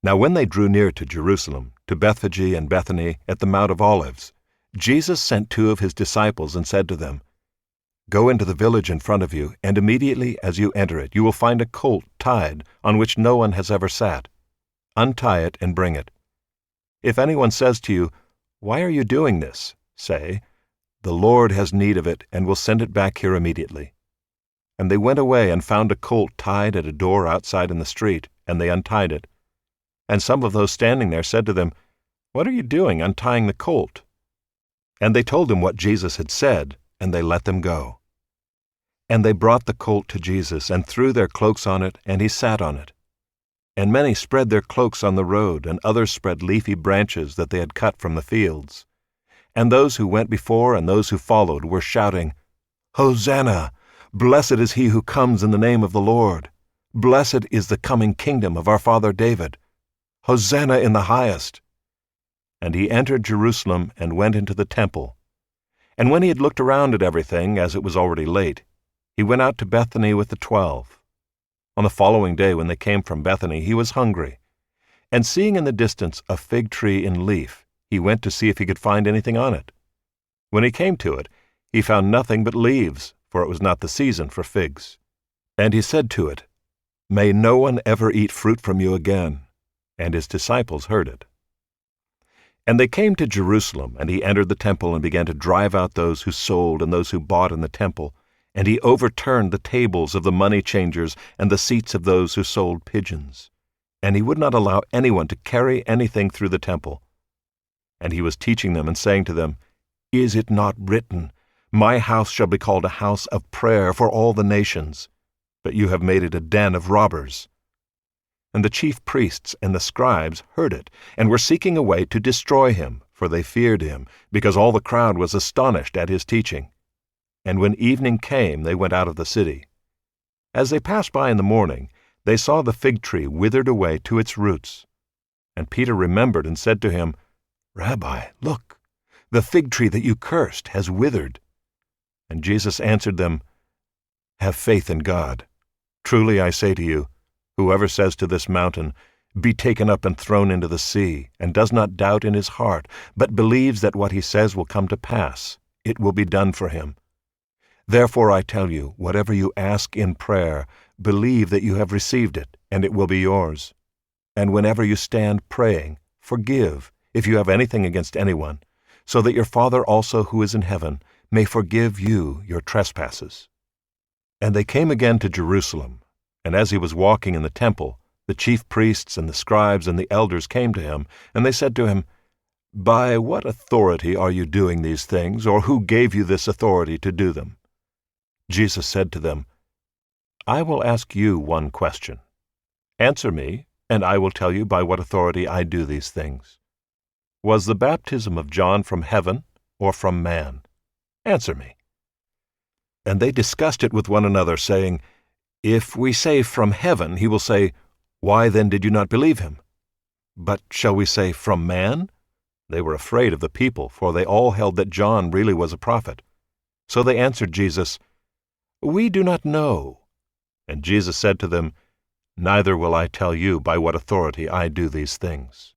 Now when they drew near to Jerusalem, to Bethphage and Bethany at the Mount of Olives, Jesus sent 2 of his disciples and said to them, "Go into the village in front of you, and immediately as you enter it, you will find a colt tied, on which no one has ever sat. Untie it and bring it. If anyone says to you, 'Why are you doing this?' say, 'The Lord has need of it, and will send it back here immediately.'" And they went away and found a colt tied at a door outside in the street, and they untied it. And some of those standing there said to them, "What are you doing, untying the colt?" And they told him what Jesus had said, and they let them go. And they brought the colt to Jesus, and threw their cloaks on it, and he sat on it. And many spread their cloaks on the road, and others spread leafy branches that they had cut from the fields. And those who went before and those who followed were shouting, "Hosanna! Blessed is he who comes in the name of the Lord. Blessed is the coming kingdom of our father David. Hosanna in the highest." And he entered Jerusalem and went into the temple. And when he had looked around at everything, as it was already late, he went out to Bethany with the 12. On the following day when they came from Bethany, he was hungry. And seeing in the distance a fig tree in leaf, he went to see if he could find anything on it. When he came to it, he found nothing but leaves, for it was not the season for figs. And he said to it, "May no one ever eat fruit from you again." And his disciples heard it. And they came to Jerusalem, and he entered the temple and began to drive out those who sold and those who bought in the temple, and he overturned the tables of the money changers and the seats of those who sold pigeons. And he would not allow anyone to carry anything through the temple. And he was teaching them and saying to them, "Is it not written, 'My house shall be called a house of prayer for all the nations'? But you have made it a den of robbers." And the chief priests and the scribes heard it, and were seeking a way to destroy him, for they feared him, because all the crowd was astonished at his teaching. And when evening came, they went out of the city. As they passed by in the morning, they saw the fig tree withered away to its roots. And Peter remembered and said to him, "Rabbi, look, the fig tree that you cursed has withered." And Jesus answered them, "Have faith in God. Truly I say to you, whoever says to this mountain, 'Be taken up and thrown into the sea,' and does not doubt in his heart, but believes that what he says will come to pass, it will be done for him. Therefore I tell you, whatever you ask in prayer, believe that you have received it, and it will be yours. And whenever you stand praying, forgive, if you have anything against anyone, so that your Father also who is in heaven may forgive you your trespasses." And they came again to Jerusalem. And as he was walking in the temple, the chief priests and the scribes and the elders came to him, and they said to him, "By what authority are you doing these things, or who gave you this authority to do them?" Jesus said to them, "I will ask you one question. Answer me, and I will tell you by what authority I do these things. Was the baptism of John from heaven or from man? Answer me." And they discussed it with one another, saying, "If we say from heaven, he will say, 'Why then did you not believe him?' But shall we say from man?" They were afraid of the people, for they all held that John really was a prophet. So they answered Jesus, "We do not know." And Jesus said to them, "Neither will I tell you by what authority I do these things."